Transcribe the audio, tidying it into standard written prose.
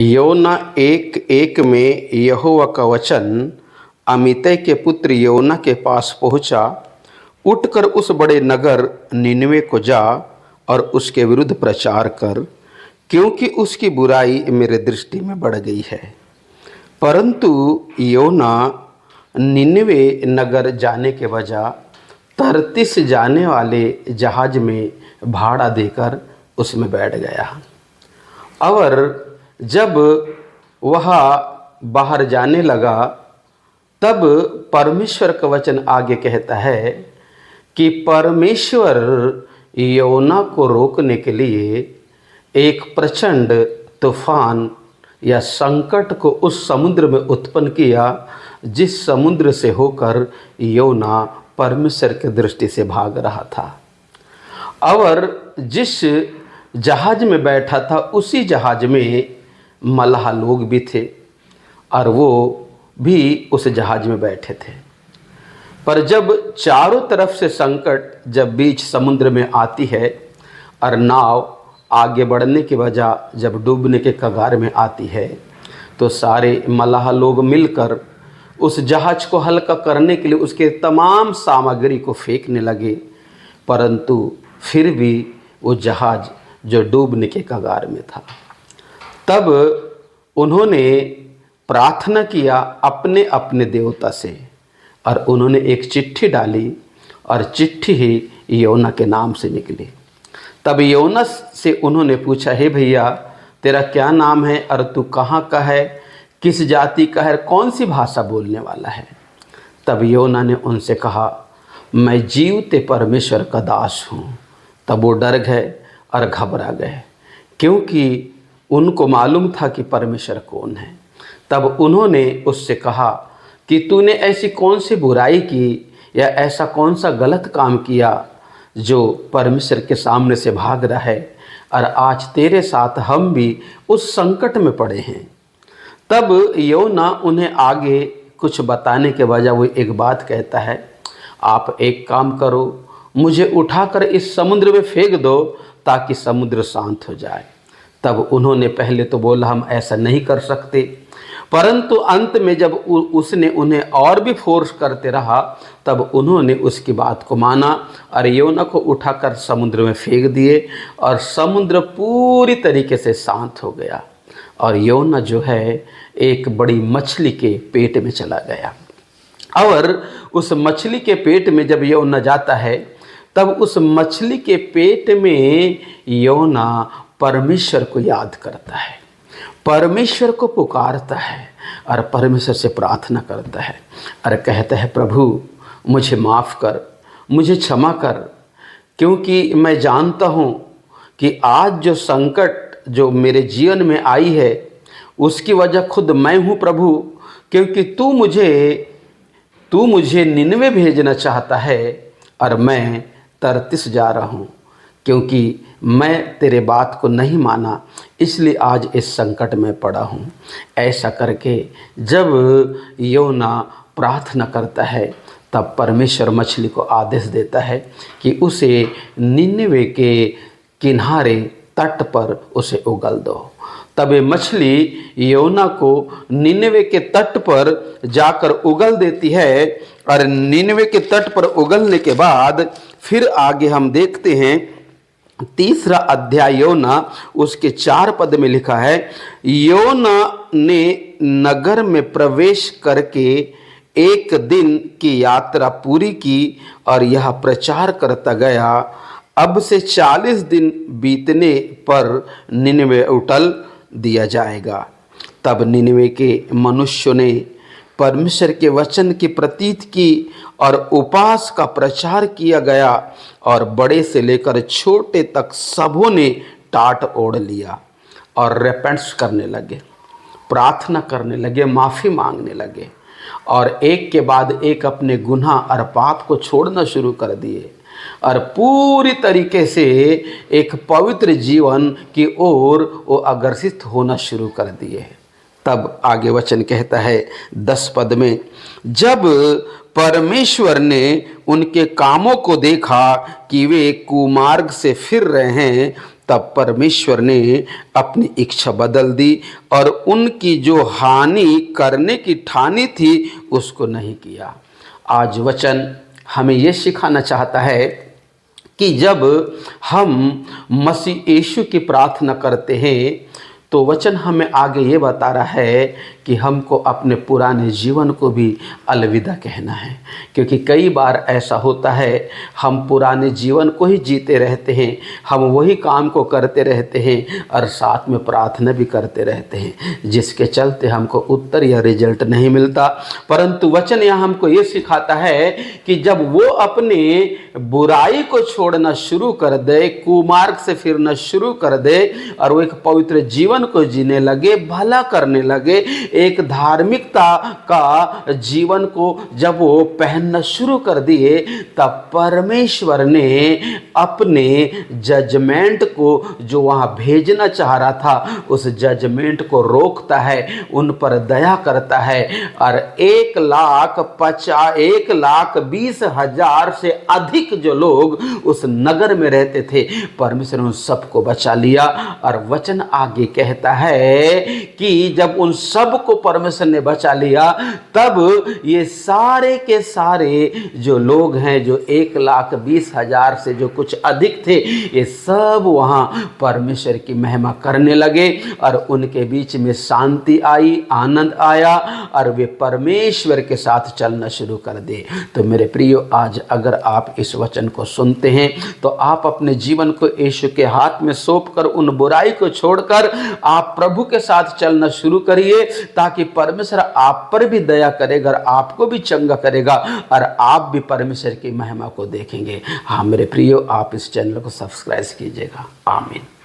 योना एक एक में यहोवा का वचन अमित्तै के पुत्र योना के पास पहुंचा। उठकर उस बड़े नगर निनवे को जा और उसके विरुद्ध प्रचार कर, क्योंकि उसकी बुराई मेरे दृष्टि में बढ़ गई है। परंतु योना निनवे नगर जाने के बजाय तर्तीस जाने वाले जहाज में भाड़ा देकर उसमें बैठ गया। और जब वह बाहर जाने लगा तब परमेश्वर का वचन आगे कहता है कि परमेश्वर योना को रोकने के लिए एक प्रचंड तूफान या संकट को उस समुद्र में उत्पन्न किया, जिस समुद्र से होकर योना परमेश्वर की दृष्टि से भाग रहा था। और जिस जहाज में बैठा था उसी जहाज में मल्लाह लोग भी थे और वो भी उस जहाज में बैठे थे। पर जब चारों तरफ से संकट जब बीच समुद्र में आती है और नाव आगे बढ़ने के बजाय जब डूबने के कगार में आती है, तो सारे मल्लाह लोग मिलकर उस जहाज को हल्का करने के लिए उसके तमाम सामग्री को फेंकने लगे। परंतु फिर भी वो जहाज जो डूबने के कगार में था। तब उन्होंने प्रार्थना किया अपने अपने देवता से और उन्होंने एक चिट्ठी डाली और चिट्ठी ही योना के नाम से निकली। तब योना से उन्होंने पूछा, हे भैया, तेरा क्या नाम है और तू कहाँ का है, किस जाति का है, कौन सी भाषा बोलने वाला है? तब योना ने उनसे कहा, मैं जीवते परमेश्वर का दास हूँ। तब वो डर गए और घबरा गए, क्योंकि उनको मालूम था कि परमेश्वर कौन है। तब उन्होंने उससे कहा कि तूने ऐसी कौन सी बुराई की या ऐसा कौन सा गलत काम किया जो परमेश्वर के सामने से भाग रहा है, और आज तेरे साथ हम भी उस संकट में पड़े हैं। तब योना उन्हें आगे कुछ बताने के बजाय वो एक बात कहता है, आप एक काम करो, मुझे उठाकर इस समुद्र में फेंक दो ताकि समुद्र शांत हो जाए। तब उन्होंने पहले तो बोला, हम ऐसा नहीं कर सकते, परंतु अंत में जब उसने उन्हें और भी फोर्स करते रहा तब उन्होंने उसकी बात को माना और योना को उठाकर समुद्र में फेंक दिए और समुद्र पूरी तरीके से शांत हो गया। और योना जो है एक बड़ी मछली के पेट में चला गया। और उस मछली के पेट में जब योना जाता है तब उस मछली के पेट में योना परमेश्वर को याद करता है, परमेश्वर को पुकारता है और परमेश्वर से प्रार्थना करता है और कहता है, प्रभु मुझे माफ़ कर, मुझे क्षमा कर, क्योंकि मैं जानता हूँ कि आज जो संकट जो मेरे जीवन में आई है उसकी वजह खुद मैं हूँ प्रभु, क्योंकि तू मुझे निनवे भेजना चाहता है और मैं तर्तीस जा रहा हूँ, क्योंकि मैं तेरे बात को नहीं माना, इसलिए आज इस संकट में पड़ा हूँ। ऐसा करके जब योना प्रार्थना करता है तब परमेश्वर मछली को आदेश देता है कि उसे निनवे के किनारे तट पर उसे उगल दो। तब ये मछली योना को निनवे के तट पर जाकर उगल देती है और निनवे के तट पर उगलने के बाद फिर आगे हम देखते हैं तीसरा अध्याय योना उसके 4 पद में लिखा है, योना ने नगर में प्रवेश करके एक दिन की यात्रा पूरी की और यह प्रचार करता गया, अब से 40 दिन बीतने पर निनवे उठल दिया जाएगा। तब निनवे के मनुष्यों ने परमेश्वर के वचन की प्रतीत की और उपवास का प्रचार किया गया और बड़े से लेकर छोटे तक सबों ने टाट ओढ़ लिया और रेपेंट्स करने लगे, प्रार्थना करने लगे, माफ़ी मांगने लगे और एक के बाद एक अपने गुनाह और पाप को छोड़ना शुरू कर दिए और पूरी तरीके से एक पवित्र जीवन की ओर वो अग्रसित होना शुरू कर दिए। तब आगे वचन कहता है 10 पद में, जब परमेश्वर ने उनके कामों को देखा कि वे कुमार्ग से फिर रहे हैं, तब परमेश्वर ने अपनी इच्छा बदल दी और उनकी जो हानि करने की ठानी थी उसको नहीं किया। आज वचन हमें ये सिखाना चाहता है कि जब हम मसीह यीशु की प्रार्थना करते हैं तो वचन हमें आगे ये बता रहा है कि हमको अपने पुराने जीवन को भी अलविदा कहना है, क्योंकि कई बार ऐसा होता है हम पुराने जीवन को ही जीते रहते हैं, हम वही काम को करते रहते हैं और साथ में प्रार्थना भी करते रहते हैं, जिसके चलते हमको उत्तर या रिजल्ट नहीं मिलता। परंतु वचन यहाँ हमको ये सिखाता है कि जब वो अपने बुराई को छोड़ना शुरू कर दे, कुमार्ग से फिरना शुरू कर दे और वो एक पवित्र जीवन को जीने लगे, भला करने लगे, एक धार्मिकता का जीवन को जब वो पहनना शुरू कर दिए, तब परमेश्वर ने अपने जजमेंट को जो वहां भेजना चाह रहा था उस जजमेंट को रोकता है, उन पर दया करता है और 1,20,000 से अधिक जो लोग उस नगर में रहते थे परमेश्वर ने उन सबको बचा लिया। और वचन आगे कहता है कि जब उन सब को परमेश्वर ने बचा लिया तब ये सारे के सारे जो लोग हैं, जो 1,20,000 से जो कुछ अधिक थे, ये सब वहां परमेश्वर की महिमा करने लगे और उनके बीच में शांति आई, आनंद आया और वे परमेश्वर के साथ चलना शुरू कर दे। तो मेरे प्रियो, आज अगर आप इस वचन को सुनते हैं तो आप अपने जीवन को यीशु के हाथ में सौंपकर उन बुराई को छोड़कर आप प्रभु के साथ चलना शुरू करिए, ताकि परमेश्वर आप पर भी दया करेगा, आपको भी चंगा करेगा और आप भी परमेश्वर की महिमा को देखेंगे। हाँ मेरे प्रियो, आप इस चैनल को सब्सक्राइब कीजिएगा। आमीन।